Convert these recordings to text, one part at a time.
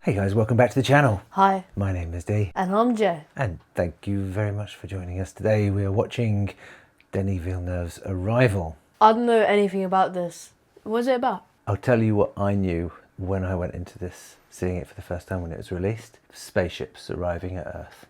Hey guys, welcome back to the channel. Hi. My name is Dee. And I'm Joe. And thank you very much for joining us today. We are watching Denis Villeneuve's Arrival. I don't know anything about this. What's it about? I'll tell you what I knew when I went into this, seeing it for the first time when it was released. Spaceships arriving at Earth.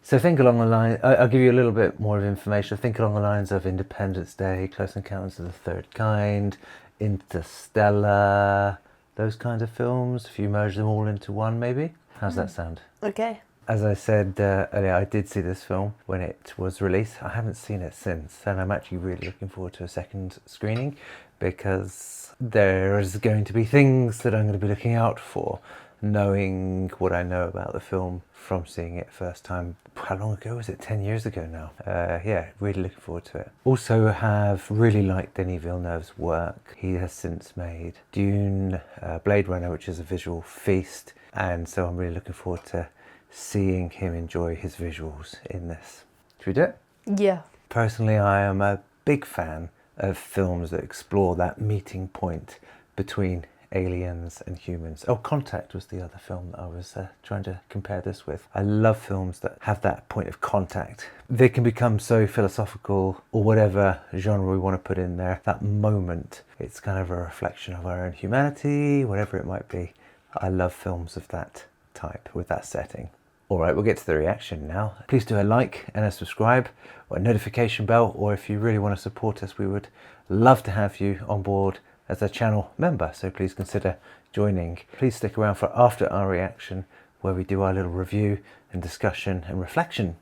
So think along the line, I'll give you a little bit more of information. Think along the lines of Independence Day, Close Encounters of the Third Kind, Interstellar, those kinds of films, if you merge them all into one maybe. How's that sound? Okay. As I said earlier, I did see this film when it was released. I haven't seen it since, and I'm actually really looking forward to a second screening because there is going to be things that I'm going to be looking out for, knowing what I know about the film from seeing it first time. How long ago was it? 10 years ago now. Yeah, really looking forward to it. Also have really liked Denis Villeneuve's work. He has since made Dune, Blade Runner, which is a visual feast, and so I'm really looking forward to seeing him enjoy his visuals in this. Should we do it? Yeah. Personally, I am a big fan of films that explore that meeting point between aliens and humans. Oh, Contact was the other film that I was trying to compare this with. I love films that have that point of contact. They can become so philosophical, or whatever genre we want to put in there. That moment, it's kind of a reflection of our own humanity, whatever it might be. I love films of that type, with that setting. Alright, we'll get to the reaction now. Please do a like and a subscribe, or a notification bell, or if you really want to support us, we would love to have you on board as a channel member, so please consider joining. Please stick around for after our reaction, where we do our little review and discussion and reflection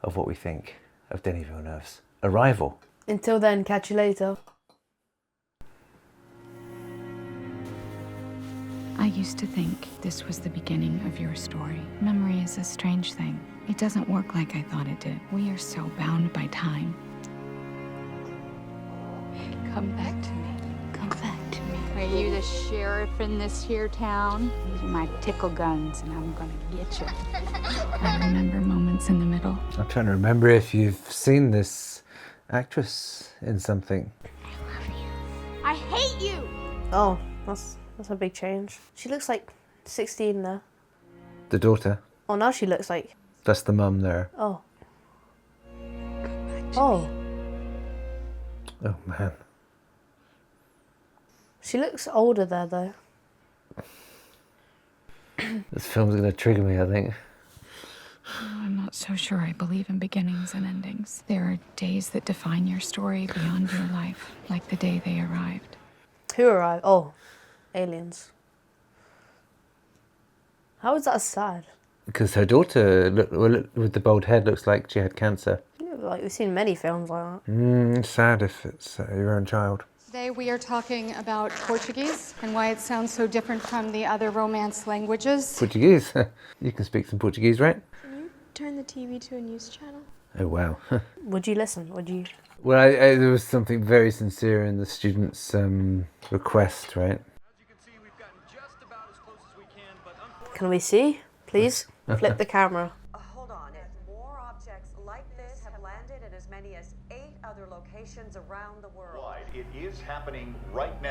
of what we think of Denis Villeneuve's Arrival. Until then, catch you later. I used to think this was the beginning of your story. Memory is a strange thing. It doesn't work like I thought it did. We are so bound by time. Come back to me. Come back to me. Are you the sheriff in this here town? These are my tickle guns, and I'm gonna get you. I remember moments in the middle. I'm trying to remember if you've seen this actress in something. I hate you! Oh, that's a big change. She looks like 16 there. The daughter. Oh, now she looks like... That's the mum there. Oh. Oh. Oh man. She looks older there, though. This film's going to trigger me, I think. I'm not so sure I believe in beginnings and endings. There are days that define your story beyond your life, like the day they arrived. Who arrived? Oh, aliens. How is that sad? Because her daughter, with the bald head, looks like she had cancer. Yeah, like, we've seen many films like that. It's sad if it's your own child. Today we are talking about Portuguese and why it sounds so different from the other Romance languages. Portuguese? You can speak some Portuguese, right? Can you turn the TV to a news channel? Oh, wow. Would you listen? Would you... Well, there was something very sincere in the student's request, right? Can we see? Please? Flip the camera. Hold on. More objects like this have landed in as many as 8 other locations around the world. It is happening right now.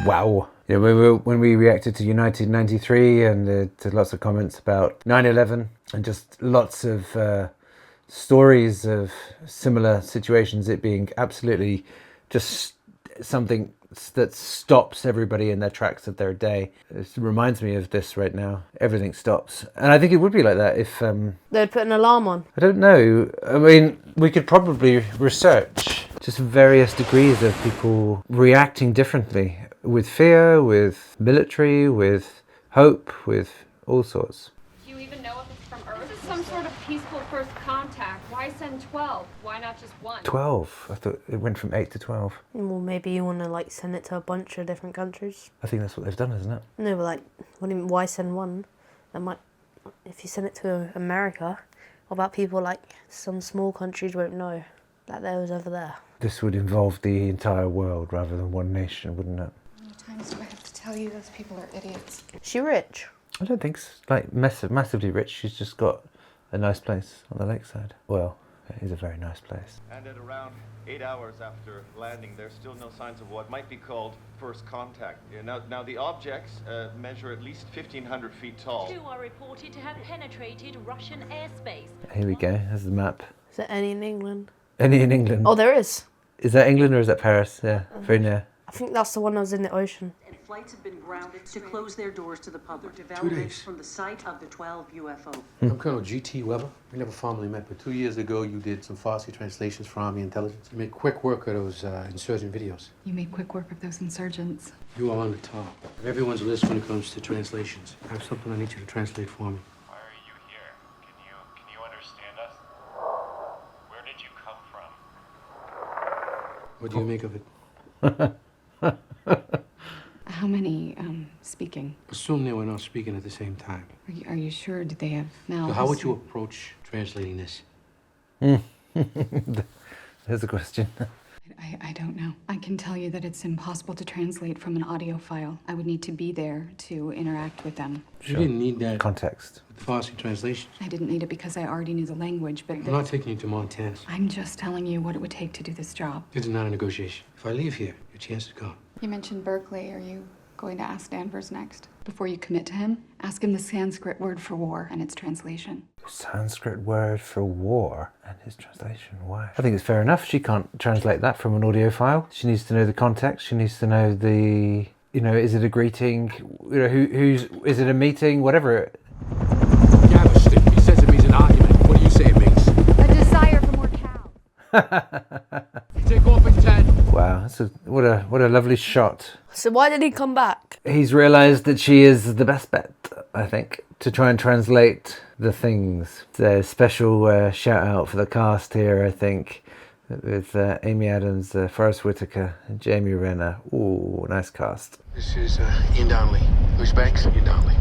Wow. You know, when we reacted to United 93 and to lots of comments about 9/11 and just lots of stories of similar situations, it being absolutely just something that stops everybody in their tracks of their day. It reminds me of this right now. Everything stops. And I think it would be like that if... They'd put an alarm on. I don't know. I mean, we could probably research just various degrees of people reacting differently. With fear, with military, with hope, with all sorts. Do you even know if it's from Earth? This is some sort of peaceful first contact. Why send 12? Why not just 1? 12. I thought it went from 8 to 12. Well, maybe you want to like send it to a bunch of different countries. I think that's what they've done, isn't it? No, but like, what do you mean, why send one? That might, if you send it to America, what about people like some small countries won't know that there was over there? This would involve the entire world rather than one nation, wouldn't it? How many times do I have to tell you those people are idiots? Is she rich? I don't think like massively rich. She's just got a nice place on the lakeside. Well, It is a very nice place. And at around 8 hours after landing, there's still no signs of what might be called first contact. Now the objects measure at least 1,500 feet tall. Two are reported to have penetrated Russian airspace. Here we go, there's the map. Is there any in England? Any in England? Oh, there is. Is that England or is that Paris? Yeah, very near. I think that's the one that was in the ocean. And flights have been grounded to close their doors to the public. 2 days. From the site of the 12 UFO. I'm Colonel G.T. Weber. We never formally met, but 2 years ago you did some Farsi translations for Army intelligence. You made quick work of those insurgent videos. You made quick work of those insurgents. You are on the top of everyone's list when it comes to translations. I have something I need you to translate for me. Why are you here? Can you understand us? Where did you come from? What do you make of it? How many speaking? Assume they were not speaking at the same time. Are you sure? Did they have mouths? So how would you approach translating this? There's a question. I don't know. I can tell you that it's impossible to translate from an audio file. I would need to be there to interact with them. You didn't need that Context. with Farsi translations. I didn't need it because I already knew the language, but... I'm not taking you to Montana. I'm just telling you what it would take to do this job. This is not a negotiation. If I leave here, your chance is gone. You mentioned Berkeley. Are you going to ask Danvers next? Before you commit to him, ask him the Sanskrit word for war and its translation. Sanskrit word for war and his translation. Why? I think it's fair enough. She can't translate that from an audio file. She needs to know the context. She needs to know the, is it a greeting? Is it a meeting? Whatever. Gather stick. He says it means an argument. What do you say it means? A desire for more cow. You take off in 10. Wow, what a lovely shot. So why did he come back? He's realised that she is the best bet, I think, to try and translate the things. There's a special shout out for the cast here, I think, with Amy Adams, Forrest Whitaker, and Jamie Renner. Ooh, nice cast. This is Ian Donnelly. Louise Banks, Ian Donnelly.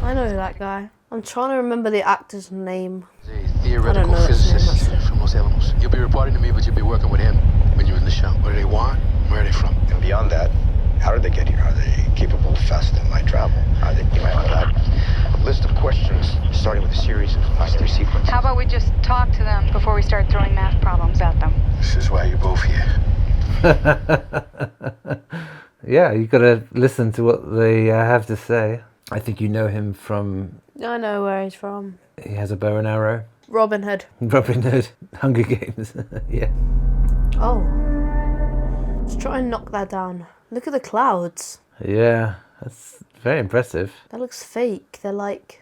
I know that guy. I'm trying to remember the actor's name. He's a theoretical physicist from Los Alamos. You'll be reporting to me, but you'll be working with him when you're in the show. What do they want? Where are they from? And beyond that, how did they get here? Are they capable, fast, and light travel? Are they, you might want that. A list of questions, starting with a series of binary sequences. How about we just talk to them before we start throwing math problems at them? This is why you're both here. Yeah, you've got to listen to what they have to say. I think you know him from... I know where he's from. He has a bow and arrow. Robin Hood. Robin Hood. Hunger Games. Yeah. Oh. Let's try and knock that down. Look at the clouds. Yeah, that's very impressive. That looks fake. They look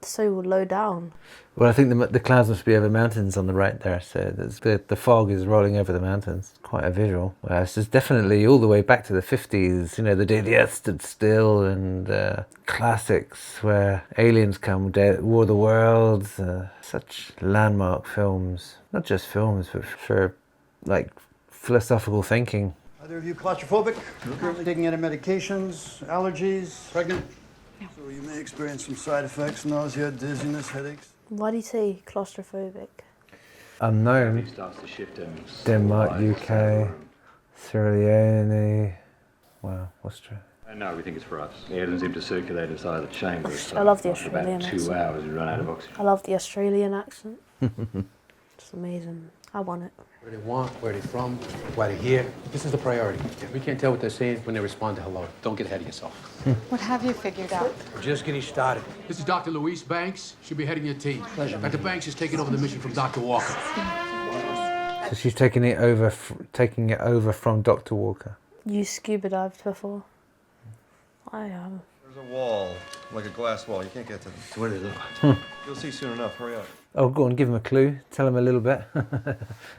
so low down. Well, I think the clouds must be over mountains on the right there, so the fog is rolling over the mountains. Quite a visual. Well, this is definitely all the way back to the 50s, the day the earth stood still, and classics where aliens come, War of the Worlds, such landmark films. Not just films, but for, philosophical thinking. Either of you claustrophobic? Currently taking any medications, allergies? Pregnant? No. So you may experience some side effects, nausea, dizziness, headaches. Why do you say claustrophobic? Unknown. Denmark, UK, Sierra Leone. Wow, Austria. No, we think it's for us. The aliens seem to circulate inside the chamber. I love the after Australian about 2 accent. hours, we run out of oxygen. I love the Australian accent. It's amazing. I want it. What do they want? Where are they from? Why they're here? This is the priority. We can't tell what they're saying when they respond to hello. Don't get ahead of yourself. What have you figured out? We're just getting started. This is Dr. Louise Banks. She'll be heading your team. Pleasure. Dr. Banks is taking over the mission from Dr. Walker. So she's taking it over from Dr. Walker. You scuba dived before? I have. There's a wall, like a glass wall. You can't get to them. So what is it? You'll see soon enough. Hurry up. Oh, go on, give them a clue. Tell them a little bit.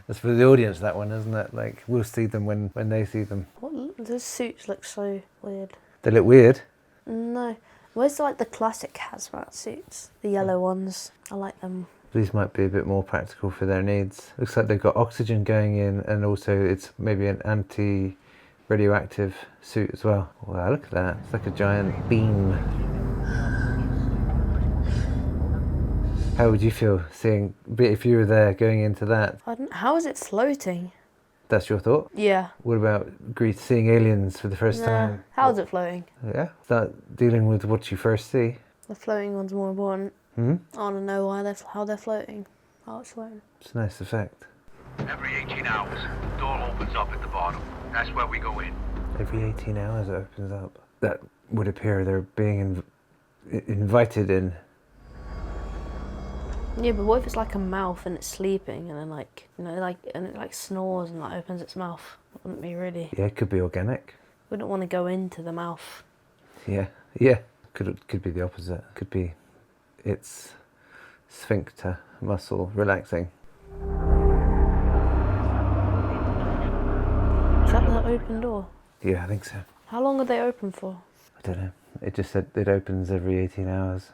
That's for the audience, that one, isn't it? We'll see them when they see them. Those suits look so weird. They look weird? No. Where's the classic hazmat suits? The yellow ones. I like them. These might be a bit more practical for their needs. Looks like they've got oxygen going in, and also it's maybe an anti-radioactive suit as well. Wow, look at that. It's like a giant beam. How would you feel if you were there going into that? How is it floating? That's your thought? Yeah. What about seeing aliens for the first time? How is it floating? Yeah, start dealing with what you first see. The floating one's more important. I want to know how they're floating. Oh, it's fine. It's a nice effect. Every 18 hours, the door opens up at the bottom. That's where we go in. Every 18 hours it opens up. That would appear they're being invited in. Yeah, but what if it's like a mouth and it's sleeping and then like, you know, like, and it like snores and like opens its mouth? Wouldn't be really. Yeah, it could be organic. Wouldn't want to go into the mouth. Yeah. Could be the opposite. Could be its sphincter muscle relaxing. Is that the open door? Yeah, I think so. How long are they open for? I don't know. It just said it opens every 18 hours.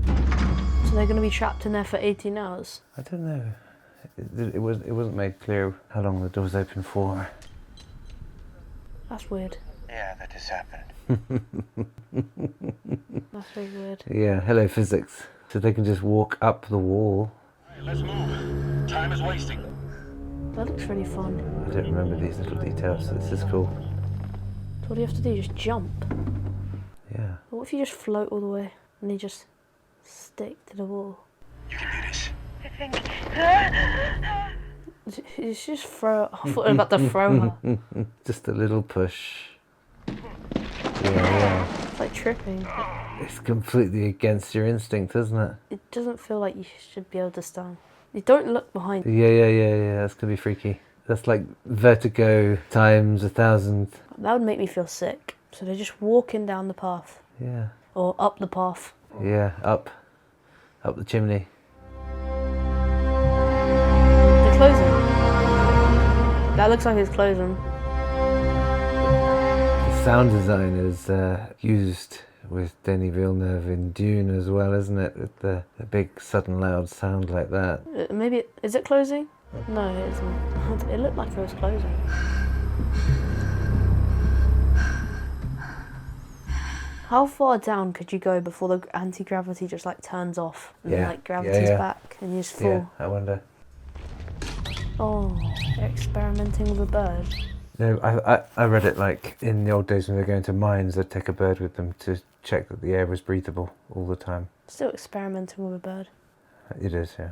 So they're going to be trapped in there for 18 hours? I don't know. It wasn't made clear how long the door's open for. That's weird. Yeah, that just happened. That's really weird. Yeah, hello physics. So they can just walk up the wall. All right, let's move. Time is wasting. That looks really fun. I don't remember these little details, so this is cool. So what do you have to do? Just jump? Yeah. But what if you just float all the way and you just stick to the wall? You can do this. You should just throw it. I thought I was about to throw her. Just a little push. Yeah. It's like tripping. It's completely against your instinct, isn't it? It doesn't feel like you should be able to stand. You don't look behind. Yeah. That's gonna be freaky. That's like vertigo times 1,000. That would make me feel sick. So they're just walking down the path. Yeah. Or up the path. Yeah, up the chimney. They're closing. That looks like it's closing. The sound design is used with Denis Villeneuve in Dune as well, isn't it? With the big sudden loud sound like that. Maybe, is it closing? No, it isn't. It looked like it was closing. How far down could you go before the anti-gravity just like turns off and then like gravity's back and you just fall? Yeah, I wonder. Oh, they're experimenting with a bird. No, I read it like in the old days when they were going to mines, they'd take a bird with them to check that the air was breathable all the time. Still experimenting with a bird. It is, yeah.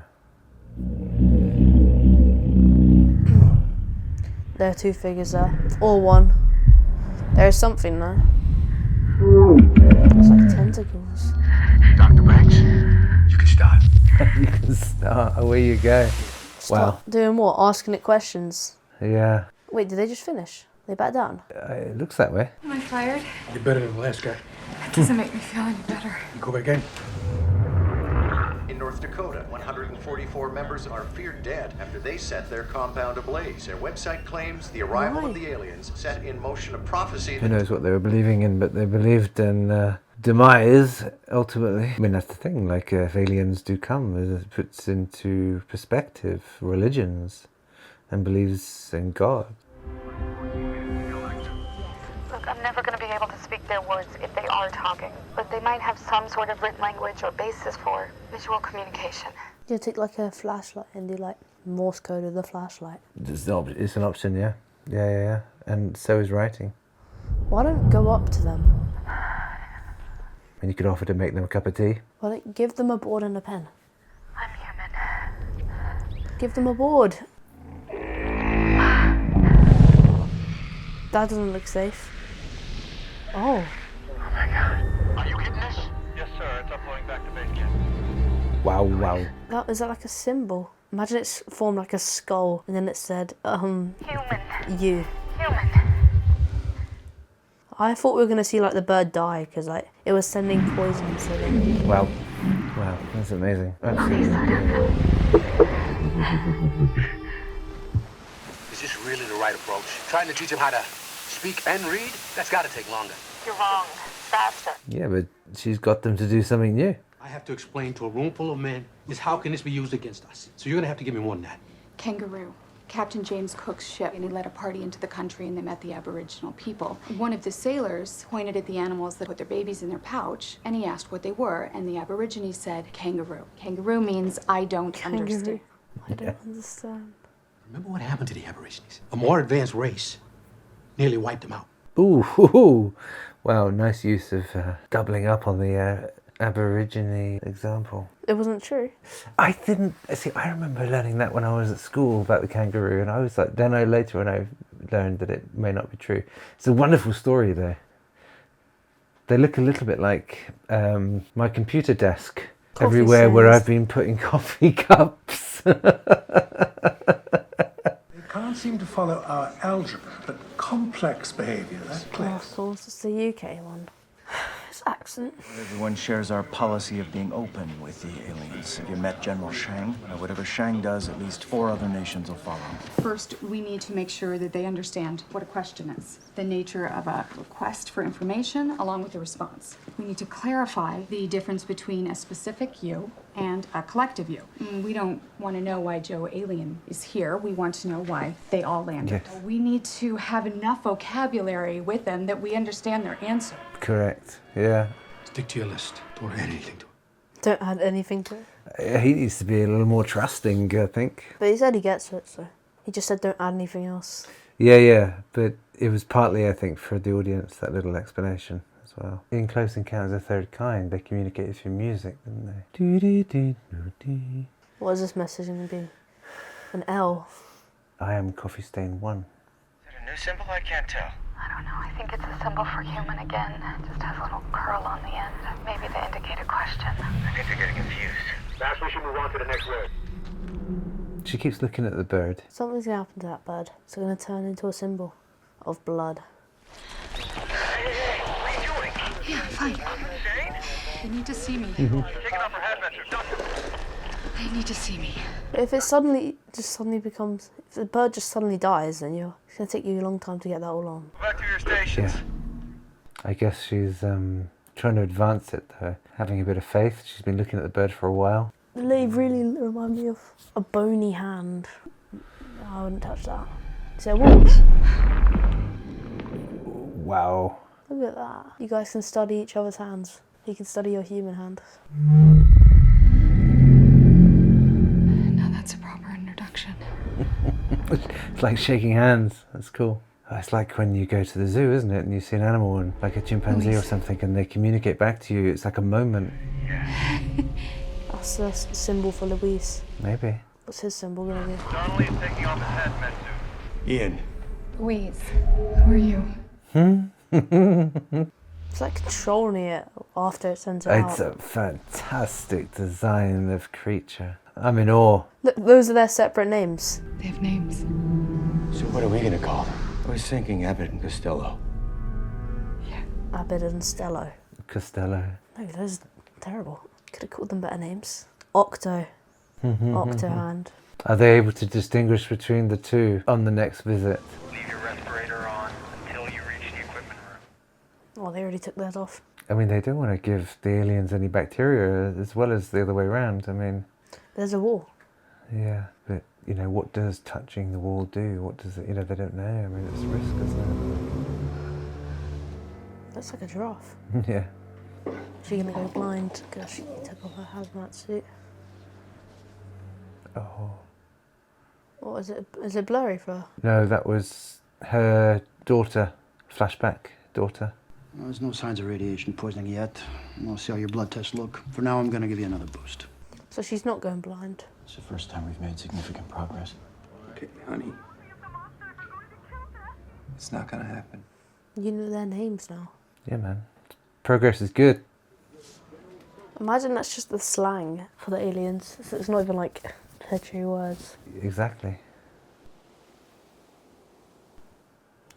There are two figures there, or one. There is something there. It's like tentacles. Dr. Banks, you can start. You can start. Away you go. Start doing what? Asking it questions. Yeah. Wait, did they just finish? They back down? It looks that way. Am I fired? You're better than the last guy. That doesn't make me feel any better. You go back in. In North Dakota, 144 members are feared dead after they set their compound ablaze. Their website claims the arrival of the aliens set in motion a prophecy. Who knows what they were believing in, but they believed in demise, ultimately. I mean, that's the thing, like, if aliens do come, it puts into perspective religions and believes in God. Look, I'm never going to be able to speak their words if they are talking, but they might have some sort of written language or basis for visual communication. You take like a flashlight and do like Morse code with the flashlight. It's an option, yeah. Yeah. And so is writing. Why don't go up to them? And you could offer to make them a cup of tea. Why don't give them a board and a pen? I'm human. Give them a board. That doesn't look safe. Oh. Oh my God. Are you getting this? Yes, sir. It's uploading back to base camp. Wow. Is that like a symbol? Imagine it's formed like a skull and then it said, Human. you. Human. I thought we were going to see like the bird die because like it was sending poison to them. Wow, that's amazing. Is this really the right approach? Trying to teach them how to speak and read? That's got to take longer. You're wrong. Faster. Yeah, but she's got them to do something new. I have to explain to a room full of men is how can this be used against us? So you're going to have to give me more than that. Kangaroo. Captain James Cook's ship, and he led a party into the country and they met the Aboriginal people. One of the sailors pointed at the animals that put their babies in their pouch and he asked what they were, and the Aborigine said kangaroo. Kangaroo means I don't understand. I don't understand. Remember what happened to the Aborigines? A more advanced race nearly wiped them out. Ooh, wow, nice use of doubling up on the Aborigine example. It wasn't true. I didn't see. I remember learning that when I was at school about the kangaroo, and I was like, then later when I learned that it may not be true. It's a wonderful story, though. They look a little bit like my computer desk Coffee everywhere where stains. I've been putting coffee cups. They can't seem to follow our algebra, but complex behavior, that's clear. Brussels, it's the UK one. His accent. Everyone shares our policy of being open with the aliens. Have you met General Chiang? Whatever Chiang does, at least 4 other nations will follow. First, we need to make sure that they understand what a question is, the nature of a request for information, along with the response. We need to clarify the difference between a specific you and a collective you. We don't want to know why Joe Alien is here. We want to know why they all landed. Yes. We need to have enough vocabulary with them that we understand their answer. Correct. Yeah. Stick to your list. Don't add anything to it. Don't add anything to it. He needs to be a little more trusting, I think. But he said he gets it, so he just said don't add anything else. Yeah, but it was partly, I think, for the audience, that little explanation as well. In Close Encounters of the Third Kind, they communicated through music, didn't they? Do-do-do-do-do. What is this message going to be? An L. I am Coffee Stain 1. Is that a new symbol? I can't tell. I don't know. I think it's a symbol for human again. It just has a little curl on the end. Maybe they indicate a question. I think they're getting confused. Perhaps we should move on to the next word. She keeps looking at the bird. Something's going to happen to that bird. It's going to turn into a symbol of blood. Yeah, fine. They need to see me. Taking off her headband. They need to see me. But if it suddenly becomes... If the bird just suddenly dies, then it's going to take you a long time to get that all on. Back to your stations. Yeah. I guess she's trying to advance it, though. Having a bit of faith. She's been looking at the bird for a while. They really remind me of a bony hand. I wouldn't touch that. Is there walls? Wow. Look at that. You guys can study each other's hands. You can study your human hand. Now that's a proper introduction. It's like shaking hands. That's cool. It's like when you go to the zoo, isn't it? And you see an animal, and like a chimpanzee Louise. or something, and they communicate back to you. It's like a moment. That's the symbol for Louise. Maybe. What's his symbol going to be? Donnelly is taking off his hazmat suit. Ian. Louise, who are you? It's like controlling it after it sends it out. It's a fantastic design of creature. I'm in awe. Look, those are their separate names. They have names. So what are we gonna call them? I was thinking Abbott and Costello. Abed and Stello. Costello. No, those are terrible. Could have called them better names. Octo. Octohand. Are they able to distinguish between the two on the next visit? Leave your respirator on until you reach the equipment room. Oh, they already took theirs off. I mean, they don't want to give the aliens any bacteria as well as the other way around. I mean... There's a wall. Yeah, but, you know, what does touching the wall do? What does it... You know, they don't know. I mean, it's a risk, isn't Looks like a giraffe. it? Yeah. She's going to go blind because she took off her hazmat suit. Oh. What is it? Is it blurry for her? No, that was her daughter. Flashback daughter. Well, there's no signs of radiation poisoning yet. We'll see how your blood tests look. For now, I'm going to give you another boost. So she's not going blind. It's the first time we've made significant progress. Okay, honey. It's not gonna happen. You know their names now. Yeah, man. Progress is good. Imagine that's just the slang for the aliens. So it's not even like their true words. Exactly.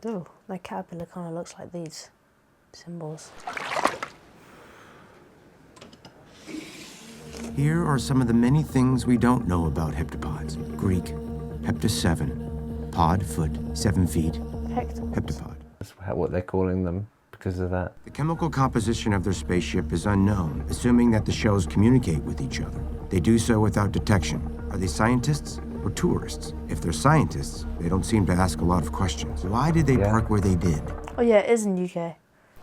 Oh, their caterpillar kind of looks like these symbols. Here are some of the many things we don't know about heptapods. Greek, hepta 7, pod, foot, 7 feet, heptapod. That's what they're calling them because of that. The chemical composition of their spaceship is unknown, assuming that the shells communicate with each other. They do so without detection. Are they scientists or tourists? If they're scientists, they don't seem to ask a lot of questions. Why did they park where they did? Oh yeah, it is in UK.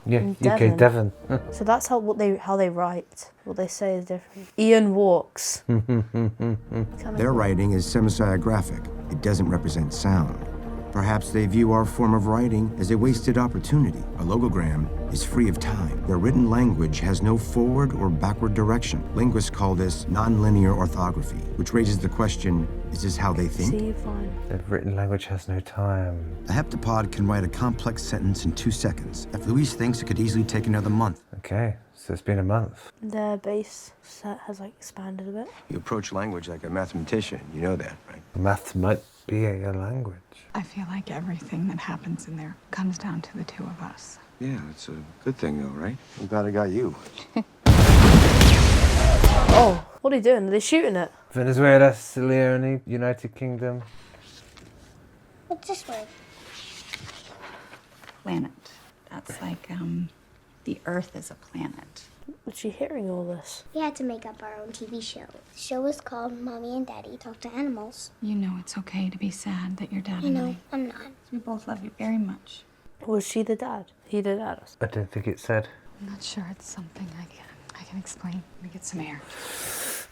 Yeah, In UK Devon. So that's how they write. What they say is different. Ian walks. Their writing is semisiographic. It doesn't represent sound. Perhaps they view our form of writing as a wasted opportunity. A logogram is free of time. Their written language has no forward or backward direction. Linguists call this nonlinear orthography, which raises the question, is this how they think? See you fine. The written language has no time. A heptapod can write a complex sentence in 2 seconds. If Louise thinks it could easily take another month. Okay, so it's been a month. Their base set has like expanded a bit. You approach language like a mathematician, you know that, right? Maths might be a language. I feel like everything that happens in there comes down to the two of us. Yeah, it's a good thing though, right? I'm glad I got you. Oh, what are you doing? Are they shooting it? Venezuela, Sierra Leone, United Kingdom. What's this word? Planet. That's like, the Earth is a planet. Was she hearing all this? We had to make up our own TV show. The show was called Mommy and Daddy Talk to Animals. You know it's okay to be sad that your dad I and know, I'm not. We both love you very much. Was she the dad? He the dad? I don't think it said. I'm not sure it's something I can explain. Let me get some air.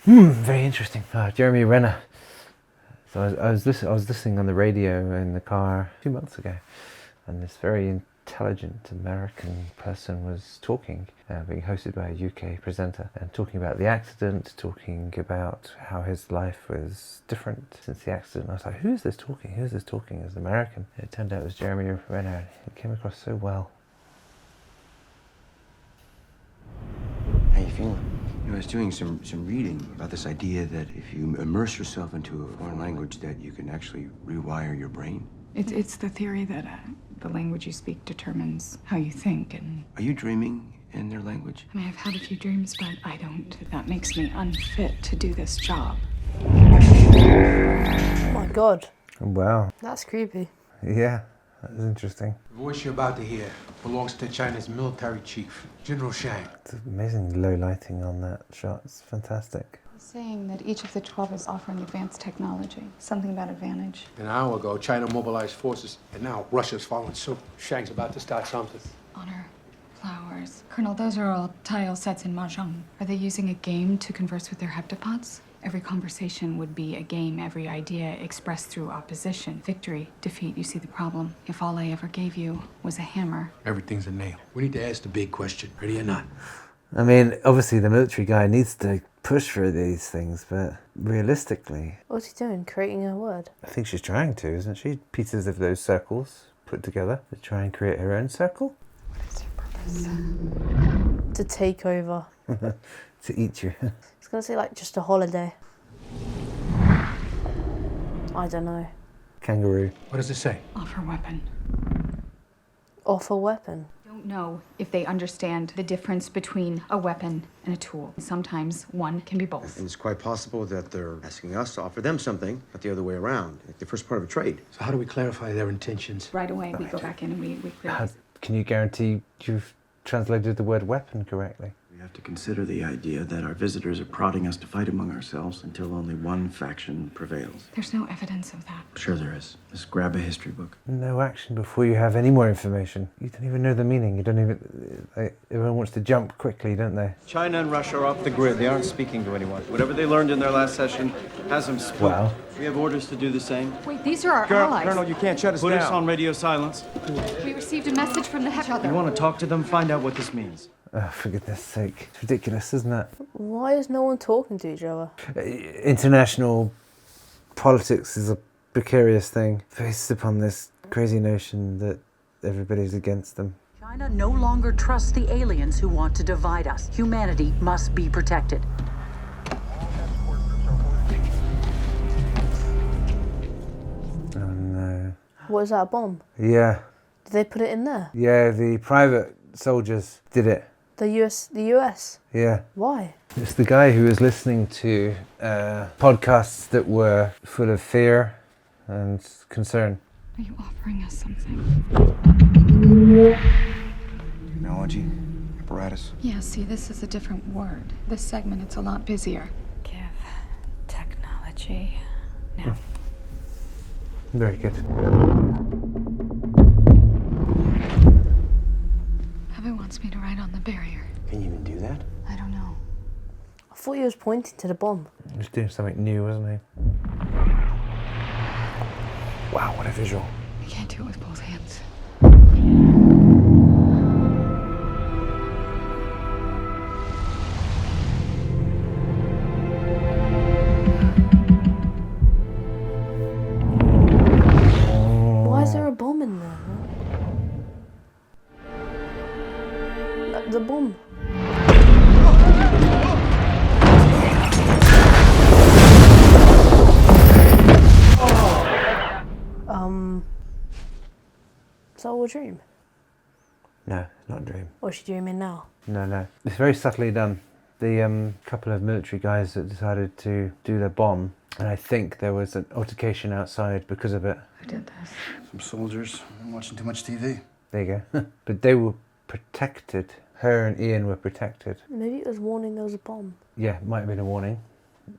Very interesting. Jeremy Renner. So I was listening on the radio in the car a few months ago, and this very intelligent American person was talking, being hosted by a UK presenter, and talking about the accident, talking about how his life was different since the accident. I was like, who's this talking? Who's this talking as an American? And it turned out it was Jeremy Renner. He came across so well. How you feeling? I was doing some reading about this idea that if you immerse yourself into a foreign language that you can actually rewire your brain. It's the theory that the language you speak determines how you think. And Are you dreaming in their language? I mean, I've had a few dreams, but I don't. That makes me unfit to do this job. Oh my god. Wow. That's creepy. Yeah, that was interesting. The voice you're about to hear belongs to China's military chief, General Chiang. It's amazing low lighting on that shot. It's fantastic. Saying that each of the 12 is offering advanced technology. Something about advantage. An hour ago, China mobilized forces, and now Russia's following suit. Chiang's about to start something. Honor, flowers. Colonel, those are all tile sets in Mahjong. Are they using a game to converse with their heptapods? Every conversation would be a game, every idea expressed through opposition. Victory, defeat, you see the problem. If all I ever gave you was a hammer. Everything's a nail. We need to ask the big question. Ready or not? I mean, obviously the military guy needs to push for these things, but realistically... What's he doing? Creating a word? I think she's trying to, isn't she? Pieces of those circles put together to try and create her own circle? What is your purpose? To take over. To eat you. It's gonna say like just a holiday. I don't know. Kangaroo. What does it say? Offer weapon. Offer weapon. Don't know if they understand the difference between a weapon and a tool. Sometimes one can be both. And it's quite possible that they're asking us to offer them something, but the other way around, like the first part of a trade. So how do we clarify their intentions? Right away, we go back in and we clear. Can you guarantee you've translated the word weapon correctly? We have to consider the idea that our visitors are prodding us to fight among ourselves until only one faction prevails. There's no evidence of that. Sure there is. Just grab a history book. No action before you have any more information. You don't even know the meaning. You don't even... everyone wants to jump quickly, don't they? China and Russia are off the grid. They aren't speaking to anyone. Whatever they learned in their last session has them spooked. Wow. We have orders to do the same. Wait, these are our allies. Colonel, you can't shut us down. Put us on radio silence. We received a message from the head. You want to talk to them? Find out what this means. Oh, for goodness sake. It's ridiculous, isn't it? Why is no one talking to each other? International politics is a precarious thing, based upon this crazy notion that everybody's against them. China no longer trusts the aliens who want to divide us. Humanity must be protected. Oh no. What is that, a bomb? Yeah. Did they put it in there? Yeah, the private soldiers did it. The US? Yeah. Why? It's the guy who was listening to podcasts that were full of fear and concern. Are you offering us something? Technology, apparatus. Yeah, see, this is a different word. This segment, it's a lot busier. Give technology now. Very good. Abby wants me to write on the barrier. Can you even do that? I don't know. I thought he was pointing to the bomb. He was doing something new, wasn't he? Wow, what a visual. can't do it with both hands. Why is there a bomb in there? The bomb. Is that all a dream? No, not a dream. Or is she dreaming now? No. It's very subtly done. The couple of military guys that decided to do their bomb, and I think there was an altercation outside because of it. Who did this? Some soldiers. I'm watching too much TV. There you go. But they were protected. Her and Ian were protected. Maybe it was warning there was a bomb. Yeah, it might have been a warning.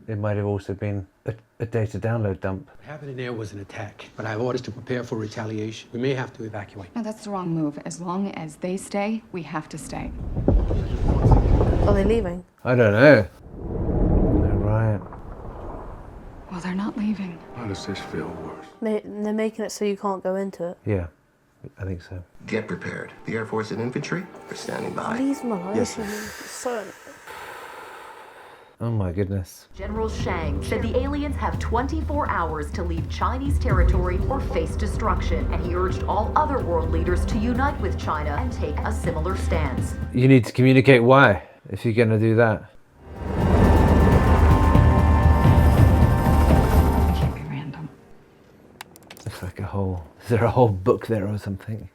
It might have also been a data download dump. What happened in there was an attack, but I have orders to prepare for retaliation. We may have to evacuate. No, that's the wrong move. As long as they stay, we have to stay. Are they leaving? I don't know. They're right. Well, they're not leaving. How does this feel worse? They're making it so you can't go into it. Yeah, I think so. Get prepared. The Air Force and infantry are standing by. Please, my life. Yes, sir. So... Oh my goodness. General Chiang said the aliens have 24 hours to leave Chinese territory or face destruction, and he urged all other world leaders to unite with China and take a similar stance. You need to communicate why, if you're going to do that. It can't be random. It's like is there a whole book there or something?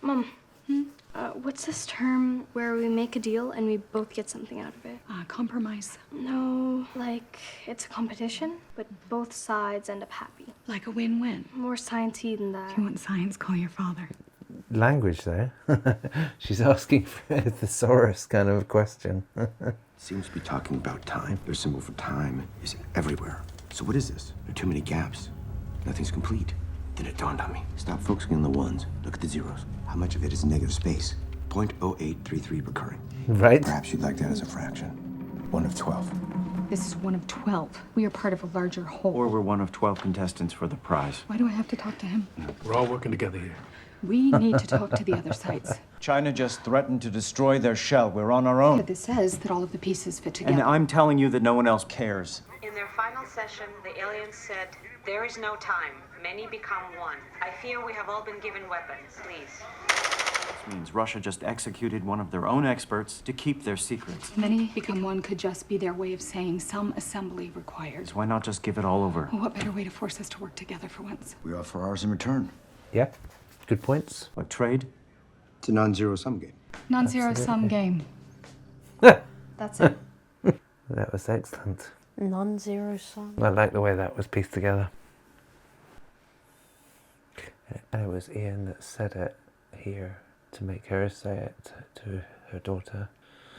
Mom, what's this term where we make a deal and we both get something out of it? Compromise. No, like it's a competition, but both sides end up happy. Like a win-win. More science-y than that. If you want science, call your father. Language there. She's asking for a thesaurus kind of question. Seems to be talking about time. Their symbol for time is everywhere. So what is this? There are too many gaps. Nothing's complete. Then it dawned on me. Stop focusing on the ones. Look at the zeros. How much of it is negative space? 0.0833 recurring. Right. Perhaps you'd like that as a fraction. 1 of 12. This is 1 of 12. We are part of a larger whole. Or we're 1 of 12 contestants for the prize. Why do I have to talk to him? We're all working together here. We need to talk to the other sides. China just threatened to destroy their shell. We're on our own. But this says that all of the pieces fit together. And I'm telling you that no one else cares. In their final session, the aliens said, "There is no time. Many become one. I fear we have all been given weapons. Please." This means Russia just executed one of their own experts to keep their secrets. Many become one could just be their way of saying some assembly required. So why not just give it all over? Well, what better way to force us to work together for once? We offer ours in return. Yeah, good points. Like trade? It's a non-zero sum game. Non-zero sum game. That's it. That was excellent. Non-zero sum. I like the way that was pieced together. And it was Ian that said it here to make her say it to her daughter.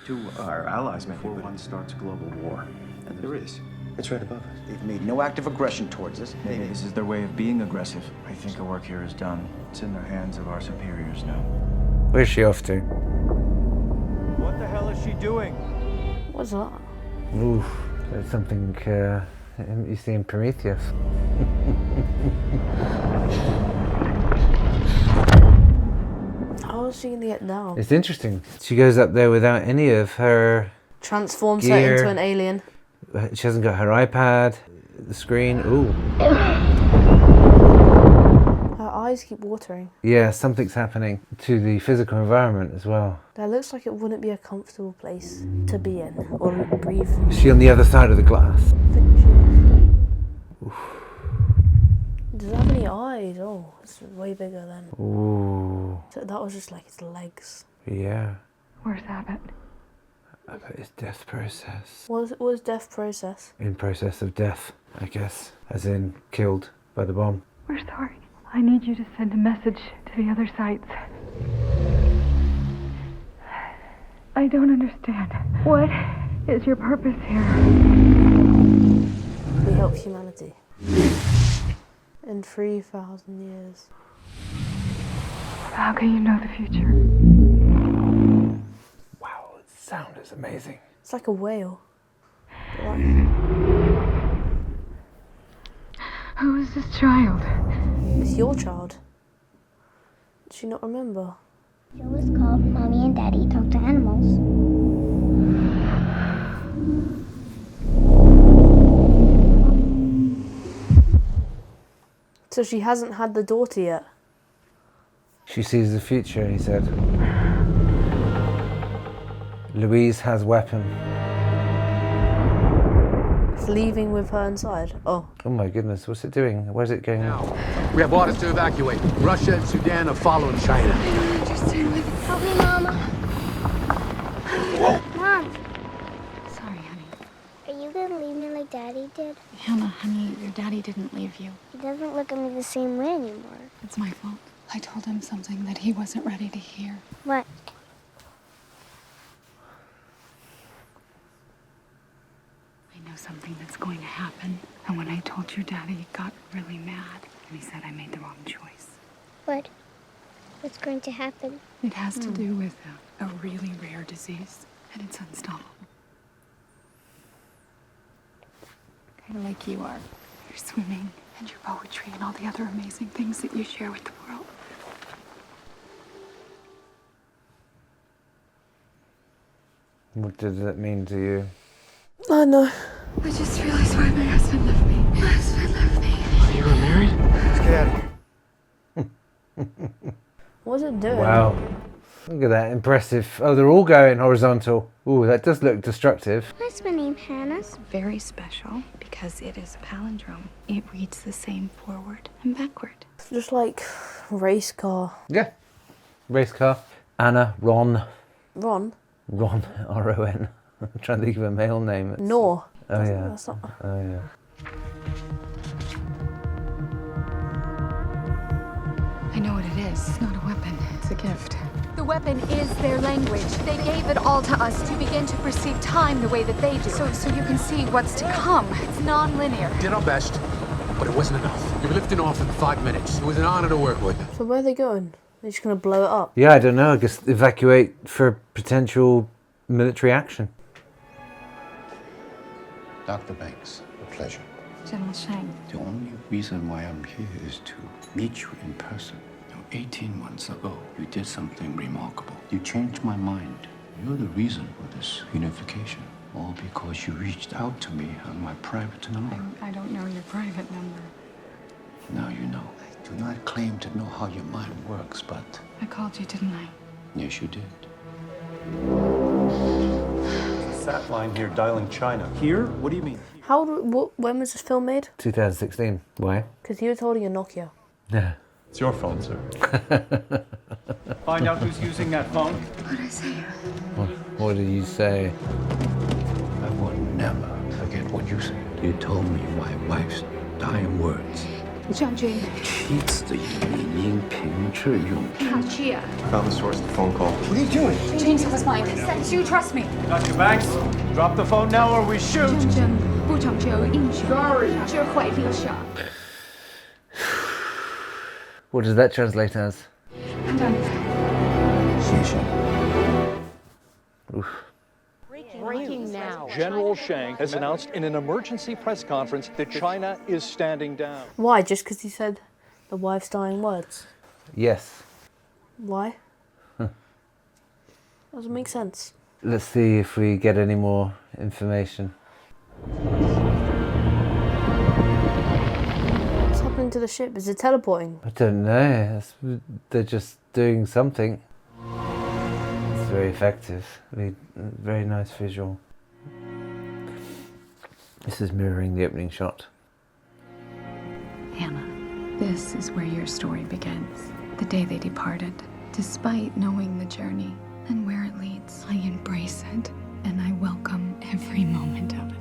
To our allies before one starts global war. And there is. It's right above us. They've made no act of aggression towards us. Maybe this is their way of being aggressive. I think our work here is done. It's in the hands of our superiors now. Where's she off to? What the hell is she doing? What's that? Oof, there's something you see in Prometheus. How is she gonna get down? It's interesting. She goes up there without any of her Transforms gear. her into an alien. She hasn't got her iPad, the screen. Ooh. Her eyes keep watering. Yeah, something's happening to the physical environment as well. That looks like it wouldn't be a comfortable place to be in or breathe. Is she on the other side of the glass? Does it have any eyes? Oh, it's way bigger than. Ooh. So that was just like its legs. Yeah. Where's Abbott? I bet it's death process. What was death process? In process of death, I guess. As in killed by the bomb. We're sorry. I need you to send a message to the other sites. I don't understand. What is your purpose here? We help humanity. In 3,000 years. How can you know the future? Wow, the sound is amazing. It's like a whale. Who is this child? It's your child. Does she not remember? The show was called Mommy and Daddy Talk to Animals. So she hasn't had the daughter yet. She sees the future, he said. Louise has weapon. It's leaving with her inside. Oh. Oh my goodness, what's it doing? Where's it going now? We have orders to evacuate. Russia and Sudan are following China. I don't understand what. Help me, Mama. Mom, Sorry, honey. are you gonna leave me like Daddy did? Hannah, honey, your daddy didn't leave you. He doesn't look at me the same way anymore. It's my fault. I told him something that he wasn't ready to hear. What? I know something that's going to happen. And when I told your daddy, he got really mad. And he said I made the wrong choice. What? What's going to happen? It has to do with a really rare disease. And it's unstoppable. Kind of like you are. Your swimming and your poetry and all the other amazing things that you share with the world. What does that mean to you? I know. I just realized why my husband left me. My husband left me. Oh, you were married? Let's get out of here. What's it doing? Wow. Look at that, impressive. Oh, they're all going horizontal. Ooh, that does look destructive. What's my name, Hannah? It's very special because it is a palindrome. It reads the same forward and backward. It's just like race car. Yeah. Race car. Anna, Ron. Ron? Ron, R-O-N. I'm trying to think of a male name. Nor. Oh, yeah. That's not... Oh, yeah. I know what it is. It's not a weapon. It's a gift. The weapon is their language. They gave it all to us to begin to perceive time the way that they do. So you can see what's to come. It's non-linear. Did our best, but it wasn't enough. You were lifting off in 5 minutes. It was an honor to work with. So where are they going? They're just going to blow it up? Yeah, I don't know. I guess evacuate for potential military action. Dr. Banks, a pleasure. General Chiang. The only reason why I'm here is to meet you in person. 18 months ago, you did something remarkable. You changed my mind. You're the reason for this unification. All because you reached out to me on my private number. I don't know your private number. Now you know. I do not claim to know how your mind works, but... I called you, didn't I? Yes, you did. Sat line here dialing China. Here? What do you mean? When was this film made? 2016. Why? Because you was holding a Nokia. Yeah. It's your phone, sir. Find out who's using that phone. What did I say? What did you say? I will never forget what you said. You told me my wife's dying words. 将军，妻子以民平治用。他去啊 Found the source of the phone call. What are you doing? Change his mind. You trust me. Dr. Banks, drop the phone now or we shoot. 战争不讲究英雄，只会历史。 What does that translate as? I'm done. Oof. Breaking now. General Chiang has announced in an emergency press conference that China is standing down. Why? Just because he said the wife's dying words? Yes. Why? Doesn't make sense. Let's see if we get any more information. What's happening to the ship? Is it teleporting? I don't know. They're just doing something. It's very effective. Very nice visual. This is mirroring the opening shot. Hannah, this is where your story begins. The day they departed. Despite knowing the journey and where it leads, I embrace it and I welcome every moment of it.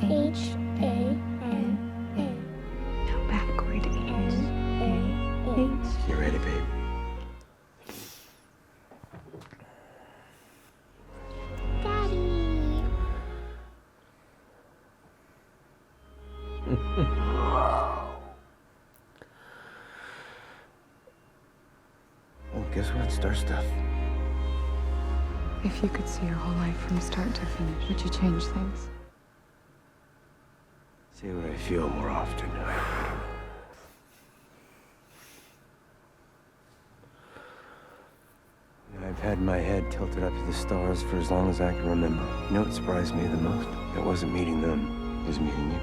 H-A-N-A. Now backward. H-A-H. You ready, babe? Daddy. Well, guess what? Star stuff. If you could see your whole life from start to finish, would you change things? Say what I feel more often. I've had my head tilted up to the stars for as long as I can remember. You know what surprised me the most? It wasn't meeting them, it was meeting you.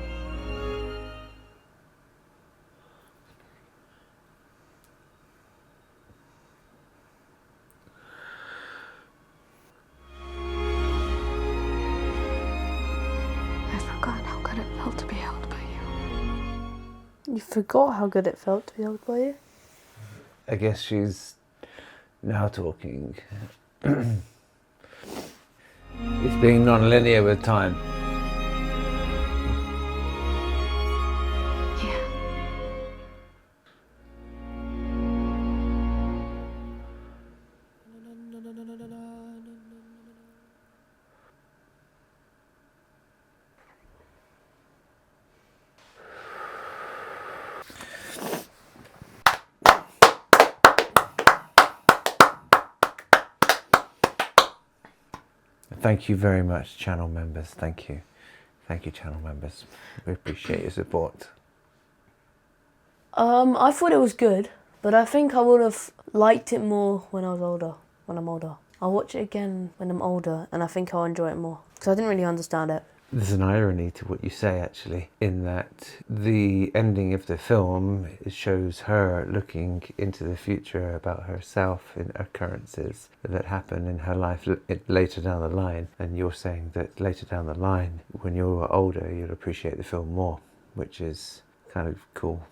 I forgot how good it felt to be held by you. You forgot how good it felt to be held by you? I guess she's now talking. It's being non-linear with time. Thank you very much, channel members. Thank you. Thank you, channel members. We appreciate your support. I thought it was good, but I think I would have liked it more when I was older, when I'm older. I'll watch it again when I'm older, and I think I'll enjoy it more, because I didn't really understand it. There's an irony to what you say, actually, in that the ending of the film shows her looking into the future about herself and occurrences that happen in her life later down the line. And you're saying that later down the line, when you're older, you'll appreciate the film more, which is kind of cool.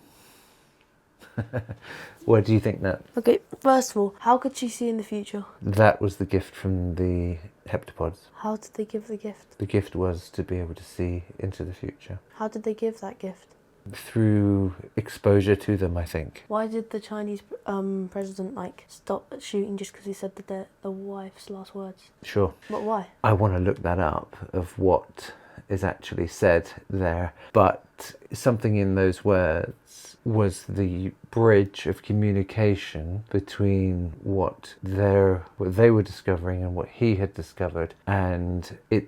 What do you think, Nat? Okay, first of all, how could she see in the future? That was the gift from the heptapods. How did they give the gift? The gift was to be able to see into the future. How did they give that gift? Through exposure to them, I think. Why did the Chinese president stop shooting just because he said the wife's last words? Sure. But why? I want to look that up, of what is actually said there, but something in those words was the bridge of communication between what they were discovering and what he had discovered, and it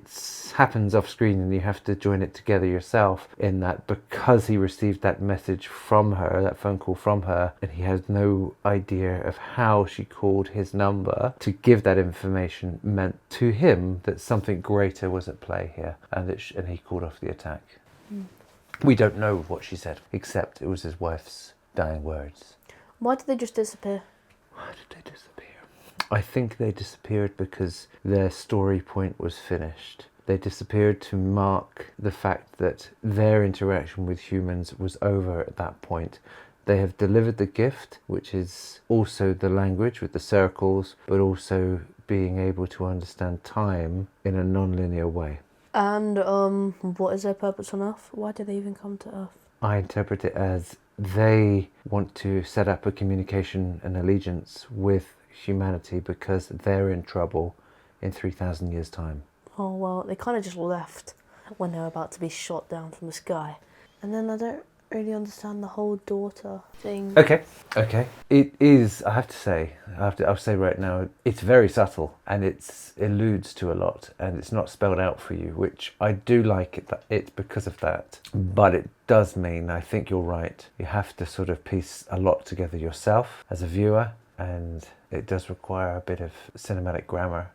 happens off screen and you have to join it together yourself, in that because he received that message from her, that phone call from her, and he has no idea of how she called his number to give that information, meant to him that something greater was at play here, and he called off the attack. We don't know what she said, except it was his wife's dying words. Why did they just disappear? Why did they disappear? I think they disappeared because their story point was finished. They disappeared to mark the fact that their interaction with humans was over at that point. They have delivered the gift, which is also the language with the circles, but also being able to understand time in a non-linear way. And what is their purpose on Earth? Why did they even come to Earth? I interpret it as they want to set up a communication and allegiance with humanity because they're in trouble in 3,000 years' time. Oh, well, they kind of just left when they were about to be shot down from the sky. And then I don't really understand the whole daughter thing. Okay. It is, I have to say, I'll say right now, it's very subtle and it alludes to a lot and it's not spelled out for you, which I do like it because of that. But it does mean, I think you're right, you have to sort of piece a lot together yourself as a viewer, and it does require a bit of cinematic grammar,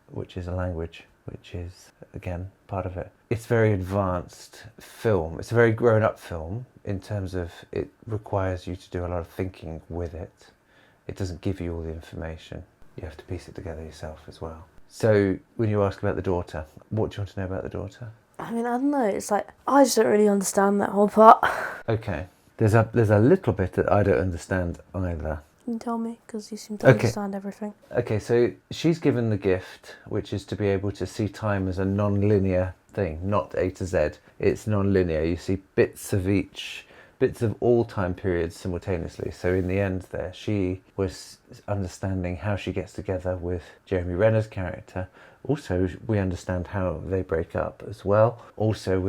which is a language, which is, again, part of it. It's a very advanced film. It's a very grown-up film in terms of it requires you to do a lot of thinking with it. It doesn't give you all the information. You have to piece it together yourself as well. So when you ask about the daughter, what do you want to know about the daughter? I mean, I don't know. It's like, I just don't really understand that whole part. Okay. There's a little bit that I don't understand either. Can you tell me? Because you seem to understand everything. Okay, so she's given the gift, which is to be able to see time as a non-linear thing, not A to Z. It's non-linear. You see bits of all time periods simultaneously. So in the end there, she was understanding how she gets together with Jeremy Renner's character. Also, we understand how they break up as well. Also,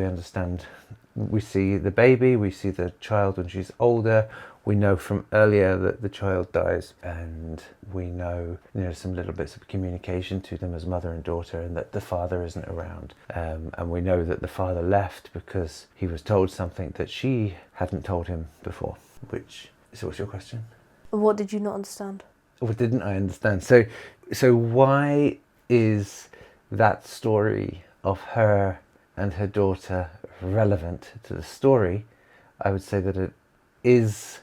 we see the baby, we see the child when she's older, We know from earlier that the child dies, and we know, some little bits of communication to them as mother and daughter, and that the father isn't around. And we know that the father left because he was told something that she hadn't told him before. So what's your question? What did you not understand? What didn't I understand? So why is that story of her and her daughter relevant to the story? I would say that it is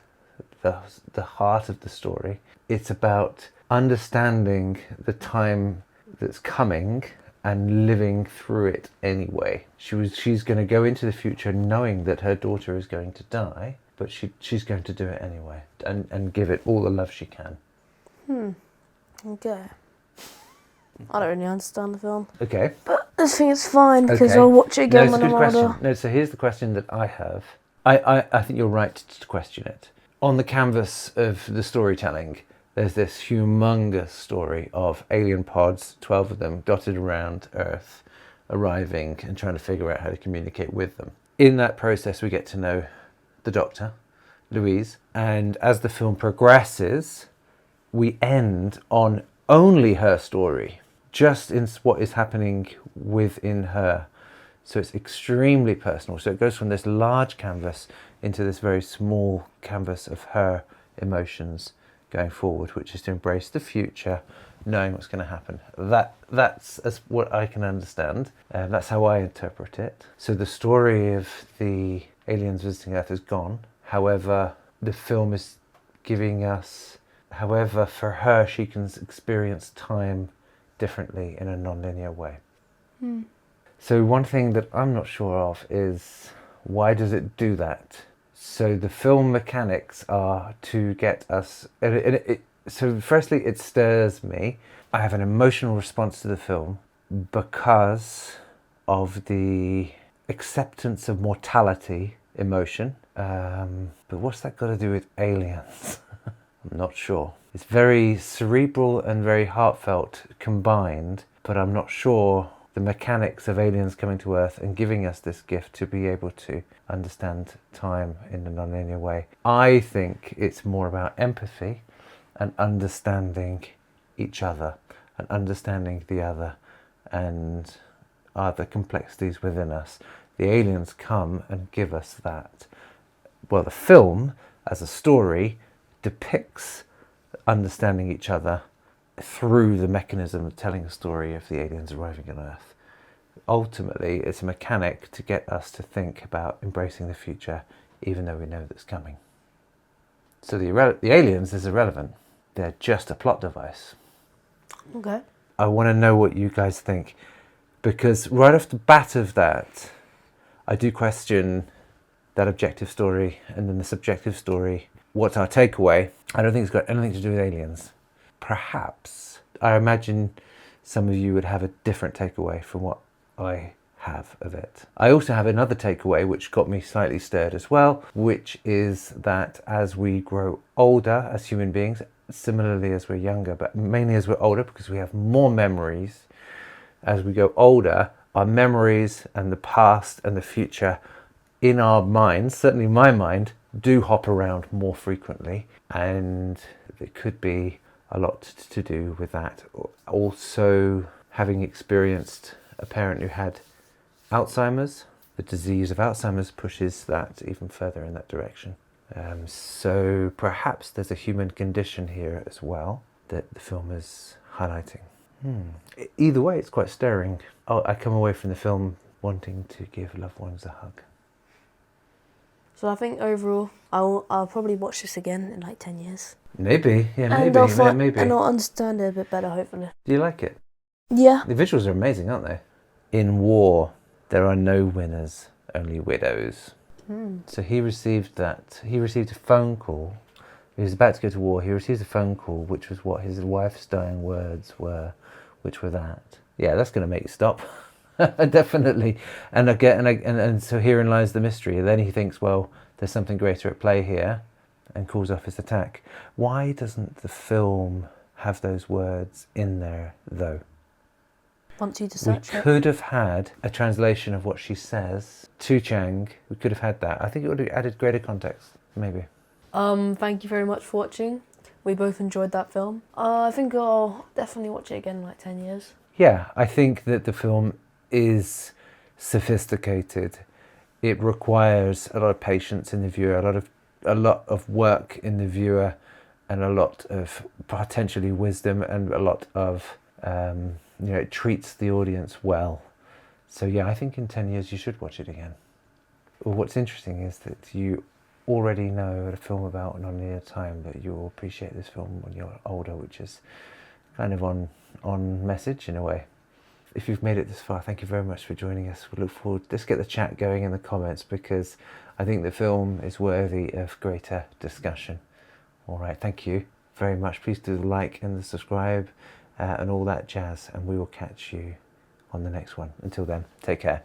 the heart of the story. It's about understanding the time that's coming and living through it anyway. She's going to go into the future knowing that her daughter is going to die, but she's going to do it anyway and give it all the love she can. Okay. I don't really understand the film. Okay. But I think it's fine because Okay. I'll watch it again when I'm older. Question. No, so here's the question that I have. I think you're right to question it. On the canvas of the storytelling, there's this humongous story of alien pods, 12 of them, dotted around Earth, arriving and trying to figure out how to communicate with them. In that process, we get to know the Doctor, Louise, and as the film progresses, we end on only her story, just in what is happening within her. So it's extremely personal. So it goes from this large canvas into this very small canvas of her emotions going forward, which is to embrace the future, knowing what's going to happen. That's as what I can understand. That's how I interpret it. So the story of the aliens visiting Earth is gone. However, the film is giving us, however, for her, she can experience time differently in a non-linear way. So one thing that I'm not sure of is, why does it do that? So the film mechanics are to get us... So firstly, it stirs me. I have an emotional response to the film because of the acceptance of mortality emotion. But what's that got to do with aliens? I'm not sure. It's very cerebral and very heartfelt combined, but I'm not sure the mechanics of aliens coming to Earth and giving us this gift to be able to understand time in a non-linear way. I think it's more about empathy and understanding each other and understanding the other and the complexities within us. The aliens come and give us that. Well, the film, as a story, depicts understanding each other through the mechanism of telling a story of the aliens arriving on Earth. Ultimately, it's a mechanic to get us to think about embracing the future, even though we know that's coming. So the aliens is irrelevant. They're just a plot device. Okay. I want to know what you guys think, because right off the bat of that, I do question that objective story and then the subjective story. What's our takeaway? I don't think it's got anything to do with aliens. Perhaps. I imagine some of you would have a different takeaway from what I have of it. I also have another takeaway which got me slightly stirred as well, which is that as we grow older as human beings, similarly as we're younger, but mainly as we're older because we have more memories, as we go older, our memories and the past and the future in our minds, certainly my mind, do hop around more frequently, and it could be a lot to do with that. Also, having experienced a parent who had Alzheimer's, the disease of Alzheimer's pushes that even further in that direction. So perhaps there's a human condition here as well that the film is highlighting. Either way, it's quite stirring. I come away from the film wanting to give loved ones a hug. So I think overall, I'll probably watch this again in like 10 years. Maybe, yeah, maybe. And I'll understand it a bit better, hopefully. Do you like it? Yeah. The visuals are amazing, aren't they? In war, there are no winners, only widows. So he received a phone call. He was about to go to war. He received a phone call, which was what his wife's dying words were, which were that. Yeah, that's going to make you stop. Definitely. And so herein lies the mystery. And then he thinks, well, there's something greater at play here, and calls off his attack. Why doesn't the film have those words in there, though? Want you to search We it? could have had a translation of what she says to Chiang. We could have had that. I think it would have added greater context, maybe. Thank you very much for watching. We both enjoyed that film. I think I'll definitely watch it again in like 10 years. Yeah, I think that the film is sophisticated. It requires a lot of patience in the viewer, a lot of work in the viewer, and a lot of potentially wisdom, and a lot of it treats the audience well. So yeah, I think in 10 years you should watch it again. Well, what's interesting is that you already know a film about non-linear time, but you'll appreciate this film when you're older, which is kind of on message in a way. If you've made it this far, thank you very much for joining us. We look forward, let's get the chat going in the comments, because I think the film is worthy of greater discussion. All right, thank you very much. Please do the like and the subscribe and all that jazz, and we will catch you on the next one. Until then, take care.